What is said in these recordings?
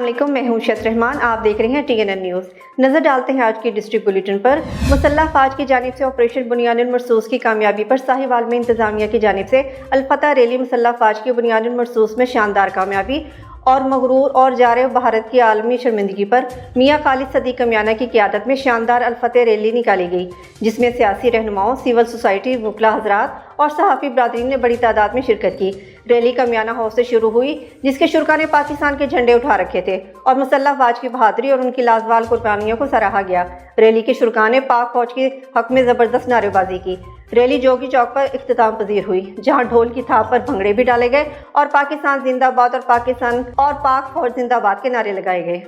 अस्सलामुअलैकुम, मैं हूं शत रहमान। आप देख रहे हैं TNN न्यूज़। नजर डालते हैं आज की डिस्ट्रिक्ट बुलेटिन पर। मुसल्लह फ़ौज की जानिब से ऑपरेशन बुनियानुल मरसूस की कामयाबी पर साहिवाल में इंतजामिया की जानिब से अल-फतह रैली मुसल्लह फ़ौज की बुनियानुल मरसूस में शानदार कामयाबी और मगरूर और जारे भारत की आलमी शर्मिंदगी पर मियाँ खालिद सदी कमियाना की क़ियादत में शानदार अल-फतह रैली निकाली गई, जिसमें सियासी रहनुमाओं, सिविल सोसाइटी, वकला हजरात और सहाफ़ी बरादरीन ने बड़ी तादाद में शिरकत की। रैली कमियाना हाउस से शुरू हुई, जिसके शुरा ने पाकिस्तान के झंडे उठा रखे थे और मुसल्लह फ़ौज की बहादुरी और उनकी लाजवाल कुर्बानियों को सराहा गया। रैली के शुरा ने पाक फ़ौज के हक में ज़बरदस्त नारेबाजी की। रैली जोगी चौक पर इख्तिताम पजीर हुई, जहां ढोल की थाप पर भंगड़े भी डाले गए और पाकिस्तान जिंदाबाद और पाक फौज जिंदाबाद के नारे लगाए गए।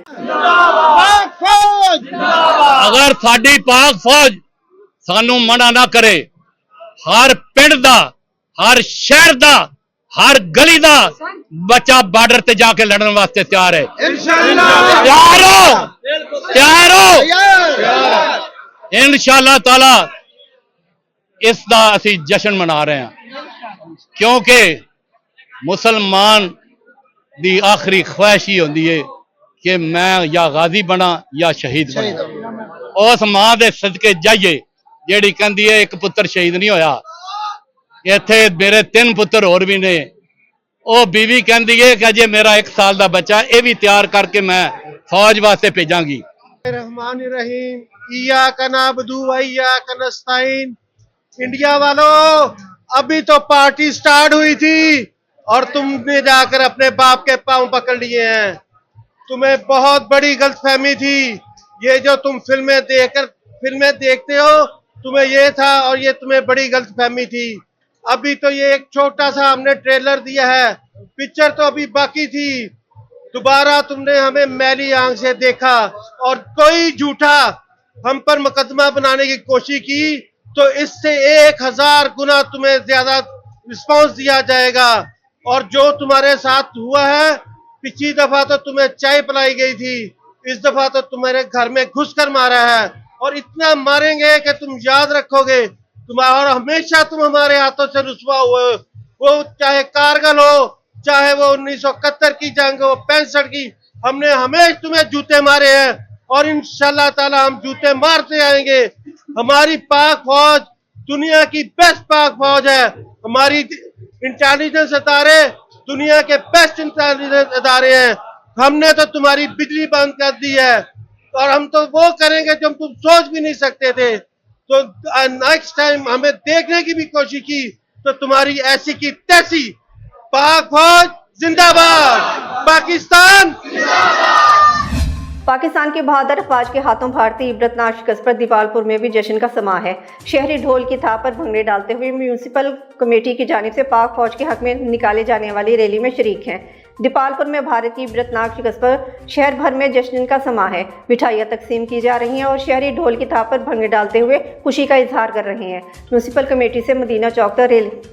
अगर साडी पाक फौज सानू मना ना करे, हर पिंड दा, हर शहर दा, हर गली दा बच्चा बॉर्डर ते जाके लड़न वास्ते तैयार है। तैयार हो इंशाअल्लाह ताला। इसका असी जश्न मना रहे हैं, क्योंकि मुसलमान दी आखिरी ख्वाहिश ही होती है कि मैं या गाजी बना या शहीद बना। उस मां दे सदके जाइए जेड़ी कहती है एक पुत्र शहीद नहीं होया, इत्थे मेरे 3 पुत्र होर भी ने। वो बीवी कहती है कि अजे मेरा 1 साल का बच्चा, ये भी तैयार करके मैं फौज वास्ते भेजांगी। रहमानिर्रहीम, इय्याका नअबुदु व इय्याका नस्तईन। इंडिया वालों, अभी तो पार्टी स्टार्ट हुई थी और तुमने जाकर अपने बाप के पांव पकड़ लिए हैं। तुम्हें बहुत बड़ी गलतफहमी थी। ये जो तुम फिल्में देखते हो, तुम्हें ये था और ये तुम्हें बड़ी गलतफहमी थी। अभी तो ये एक छोटा सा हमने ट्रेलर दिया है, पिक्चर तो अभी बाकी थी। दोबारा तुमने हमें मैली आंख से देखा और कोई झूठा हम पर मुकदमा बनाने की कोशिश की तो इससे 1000 गुना तुम्हें ज्यादा रिस्पांस दिया जाएगा। और जो तुम्हारे साथ हुआ है, पिछली दफा तो तुम्हें चाय पिलाई गई थी, इस दफा तो तुम्हारे घर में घुसकर मारा है और इतना मारेंगे कि तुम याद रखोगे। और हमेशा तुम हमारे हाथों से रुसवा हुए, वो चाहे कारगिल हो, चाहे वो 1971 की जंग हो, 65 की, हमने हमेशा तुम्हें जूते मारे हैं और इंशाल्लाह ताला हम जूते मारते आएंगे। हमारी पाक फौज दुनिया की बेस्ट पाक फौज है। हमारी इंटेलिजेंस अदारे दुनिया के बेस्ट इंटेलिजेंस अदारे हैं। हमने तो तुम्हारी बिजली बंद कर दी है और हम तो वो करेंगे जो तुम सोच भी नहीं सकते थे। तो नेक्स्ट टाइम हमें देखने की भी कोशिश की तो तुम्हारी ऐसी की तैसी। पाक फौज जिंदाबाद, पाकिस्तान के बहादुर अफवाज के हाथों भारतीय इबरतनाक शिकस्त पर दीपालपुर में भी जश्न का समा है। शहरी ढोल की थाप पर भंगड़े डालते हुए म्यूनिसिपल कमेटी की जानिब से पाक फौज के हक में निकाले जाने वाली रैली में शरीक हैं। दीपालपुर में भारत की इबरतनाक शिकस्त पर शहर भर में जश्न का समा है। मिठाइयाँ तकसीम की जा रही हैं और शहरी ढोल की थाप पर भंगड़े डालते हुए खुशी का इजहार कर रहे हैं। म्यूनिसिपल कमेटी से मदीना चौक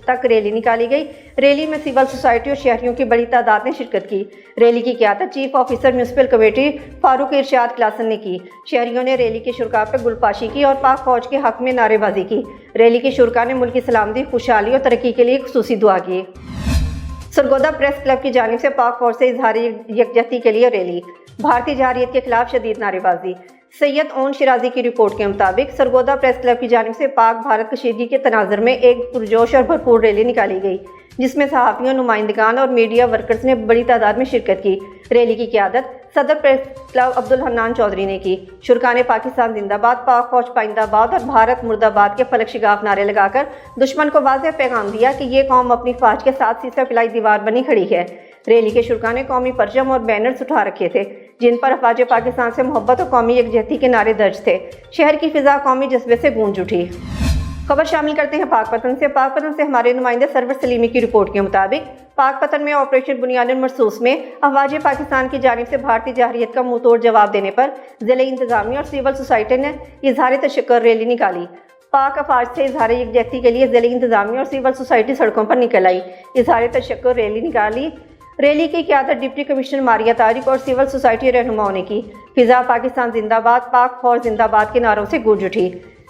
तक रैली निकाली गई। रैली में सिविल सोसाइटी और शहरियों की बड़ी तादाद ने शिरकत की। रैली की क़ियादत chief officer municipal committee Farooq Irshad क्लासन ने की। शहरियों ने रैली के शुरा पर गुलपाशी की और पाक फौज के हक में नारेबाजी की। रैली के शुरा ने मुल्क की सलामती, खुशहाली और तरक्की के लिए खुसूसी दुआ की। सरगोदा प्रेस क्लब की जानिब से पाक फौज से इजहार यकजहती के लिए रैली। भारतीय जररियत के खिलाफ शदीद नारेबाजी। सैयद ओन शिराजी की रिपोर्ट के मुताबिक सरगोदा प्रेस क्लब की जानिब से पाक भारत कशीदगी के तनाजर में एक पुरजोश और भरपूर रैली निकाली गई, जिसमें सहाफ़ियों, नुमाइंदगान और मीडिया वर्कर्स ने बड़ी तादाद में शिरकत की। रैली की क़ियादत सदर प्रेस क्लब अब्दुल हन्नान चौधरी ने की। शुरा ने पाकिस्तान जिंदाबाद, पाक फौज पाइंदाबाद और भारत मुर्दाबाद के फलक शिगाफ नारे लगाकर दुश्मन को वाज़ेह पैगाम दिया कि ये कौम अपनी फौज के साथ सीसा पिलाई दीवार बनी खड़ी है। रैली के शुरा ने कौमी परचम और बैनर्स उठा रखे थे, जिन पर अफवाज पाकिस्तान से मोहब्बत और कौमी यकजहती के नारे दर्ज थे। शहर की फिजा कौमी जज्बे से गूंज उठी। खबर शामिल करते हैं पाकपतन से। पाकपतन से हमारे नुमाइंदे सरवर सलीमी की रिपोर्ट के मुताबिक पाकपतन में ऑपरेशन बुनियानुल मरसूस में अफवाज पाकिस्तान की जानिब से भारतीय जररियत का मुंह तोड़ जवाब देने पर ज़िले इंतजामिया और सिविल सोसाइटी ने इजहार तशक्कुर रैली निकाली। पाक अफवाज से इजहार यकजहती के लिए ज़िले इंतजामिया और सिविल सोसाइटी सड़कों पर निकल आई। इजहार तशक्कुर रैली निकाली। रैली की क़ियादत डिप्टी कमिश्नर मारिया तारिक और सिविल सोसाइटी रहनुमाओं ने की। फिजा पाकिस्तान जिंदाबाद, पाक फौज जिंदाबाद के नारों से गूंज उठी।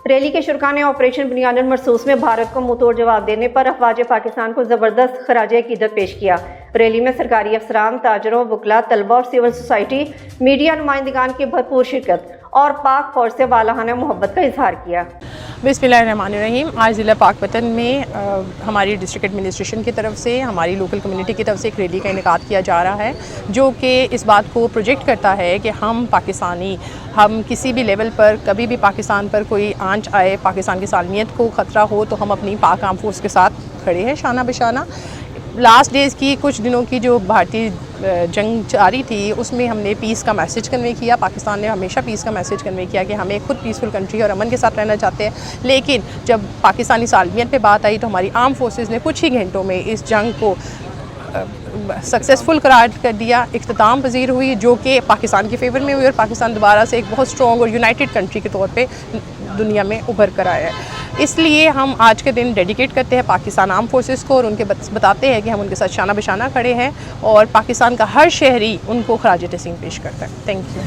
रैली के शुरा ने ऑपरेशन बुनियानुल मरसूस में भारत को मुंहतोड़ जवाब देने पर अफवाज पाकिस्तान को जबरदस्त खराज अकीदत पेश किया। रैली में सरकारी अफसरान, ताजरों, वकला, तलबा और सिविल सोसाइटी, मीडिया नुमाइंदगान की भरपूर शिरकत और पाक फौज से वालाहाना मोहब्बत का इजहार किया। बिस्मिल्लाहिर्रहमानिर्रहीम। आज ज़िला पाकपतन में हमारी डिस्ट्रिक्ट एडमिनिस्ट्रेशन की तरफ से, हमारी लोकल कम्युनिटी की तरफ से एक रैली का इनेकाद किया जा रहा है, जो कि इस बात को प्रोजेक्ट करता है कि हम पाकिस्तानी, हम किसी भी लेवल पर कभी भी पाकिस्तान पर कोई आंच आए, पाकिस्तान की सालमियत को ख़तरा हो, तो हम अपनी पाक आर्म फोर्स के साथ खड़े हैं शाना बिशाना। लास्ट डेज़ की कुछ दिनों की जो भारतीय जंग जारी थी, उसमें हमने पीस का मैसेज कन्वे किया। पाकिस्तान ने हमेशा पीस का मैसेज कन्वे किया कि हमें खुद पीसफुल कंट्री और अमन के साथ रहना चाहते हैं। लेकिन जब पाकिस्तानी सालमियत पे बात आई तो हमारी आर्म फोर्सेस ने कुछ ही घंटों में इस जंग को सक्सेसफुल करार कर दिया, इख्तिताम पजीर हुई, जो कि पाकिस्तान के फेवर में हुई और पाकिस्तान दोबारा से एक बहुत स्ट्रॉन्ग और यूनाइटेड कंट्री के तौर पे दुनिया में उभर कर आया है। इसलिए हम आज के दिन डेडिकेट करते हैं पाकिस्तान आर्म फोर्सेस को और उनके बताते हैं कि हम उनके साथ शाना बिशाना खड़े हैं और पाकिस्तान का हर शहरी उनको खराज तहसीन पेश करता है। Thank you.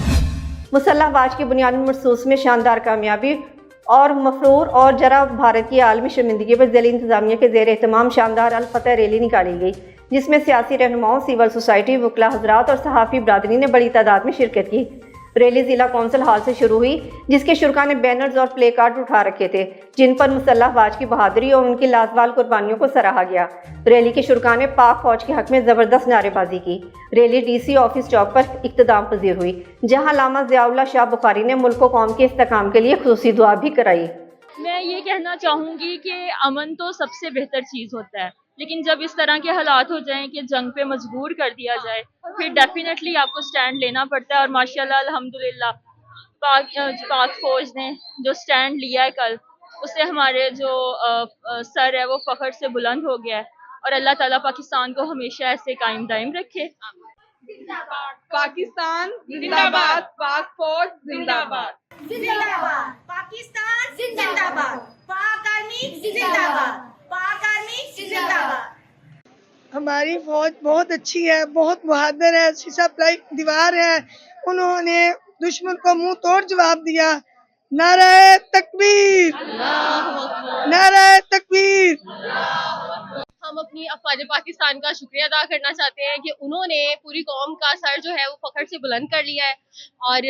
मुसल्लह अफवाज की बुनियानुल मरसूस में शानदार कामयाबी और मफरूर और जरा भारत की आलमी शर्मिंदगी पर ज़िला इंतजामिया के ज़ेर एहतमाम शानदार अल फतह रैली निकाली गई, जिसमें सियासी रहनुमाओं, सिविल सोसाइटी, वकला हजरात और सहाफ़ी बरादरी ने बड़ी तादाद में शिरकत की। रैली ज़िला कौंसिल हॉल से शुरू हुई, जिसके शुरा ने बैनर्स और प्ले कार्ड उठा रखे थे, जिन पर मुसल्लह अफवाज की बहादुरी और उनकी लाजवाल कुर्बानियों को सराहा गया। रैली के शुरा ने पाक फौज के हक में ज़बरदस्त नारेबाजी की। रैली DC ऑफिस चौक पर इख्तिताम पजीर हुई, जहाँ लामा ज़ियाउल्लाह शाह बुखारी ने मुल्क व कौम के इस्तेकाम के लिए खुसूसी दुआ भी कराई। मैं ये कहना चाहूँगी कि अमन तो सबसे बेहतर चीज़ होता है, लेकिन जब इस तरह के हालात हो जाएं कि जंग पे मजबूर कर दिया जाए, फिर डेफिनेटली आपको स्टैंड लेना पड़ता है। और माशाल्लाह अल्हम्दुलिल्लाह पाक फौज ने जो स्टैंड लिया है कल, उससे हमारे जो सर है वो फ़ख्र से बुलंद हो गया है। और अल्लाह ताला पाकिस्तान को हमेशा ऐसे कायम दायम रखे। पाकिस्तान जिंदाबाद, पाक फौज जिंदाबाद, जिंदाबाद पाकिस्तान, जिंदाबाद पाक आर्मी, जिंदाबाद पाक आर्मी, जिंदाबाद। हमारी फौज बहुत अच्छी है, बहुत बहादुर है, शीशा प्लाई दीवार है। उन्होंने दुश्मन को मुंह तोड़ जवाब दिया। नारे तकबीर, नारे तकबीर। हम अपनी अफवाज पाकिस्तान का शुक्रिया अदा करना चाहते हैं कि उन्होंने पूरी कौम का सर जो है वो फ़ख्र से बुलंद कर लिया है। और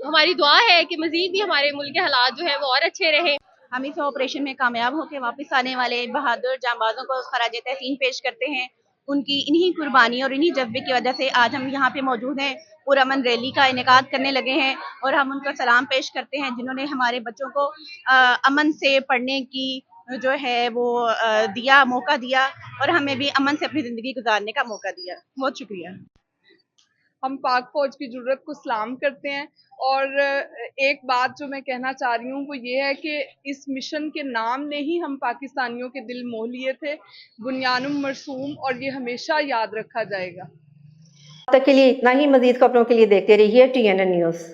हमारी दुआ है कि मज़ीद भी हमारे मुल्क के हालात जो है वो और अच्छे रहें। हम इस ऑपरेशन में कामयाब होकर वापस आने वाले बहादुर जांबाजों को खराज तहसीन पेश करते हैं। उनकी इन्हीं कुर्बानी और इन्हीं जज्बे की वजह से आज हम यहाँ पे मौजूद हैं। पुरअमन रैली का इनेकाद करने लगे हैं और हम उनको सलाम पेश करते हैं, जिन्होंने हमारे बच्चों को अमन से पढ़ने की जो है वो मौका दिया और हमें भी अमन से अपनी ज़िंदगी गुजारने का मौका दिया। बहुत शुक्रिया। हम पाक फौज की ज़रूरत को सलाम करते हैं। और एक बात जो मैं कहना चाह रही हूँ वो ये है कि इस मिशन के नाम ने ही हम पाकिस्तानियों के दिल मोह लिए थे, बुनियानुल मरसूम, और ये हमेशा याद रखा जाएगा। अब तक के लिए इतना ही। मजीद खबरों के लिए देखते रहिए TNN न्यूज़।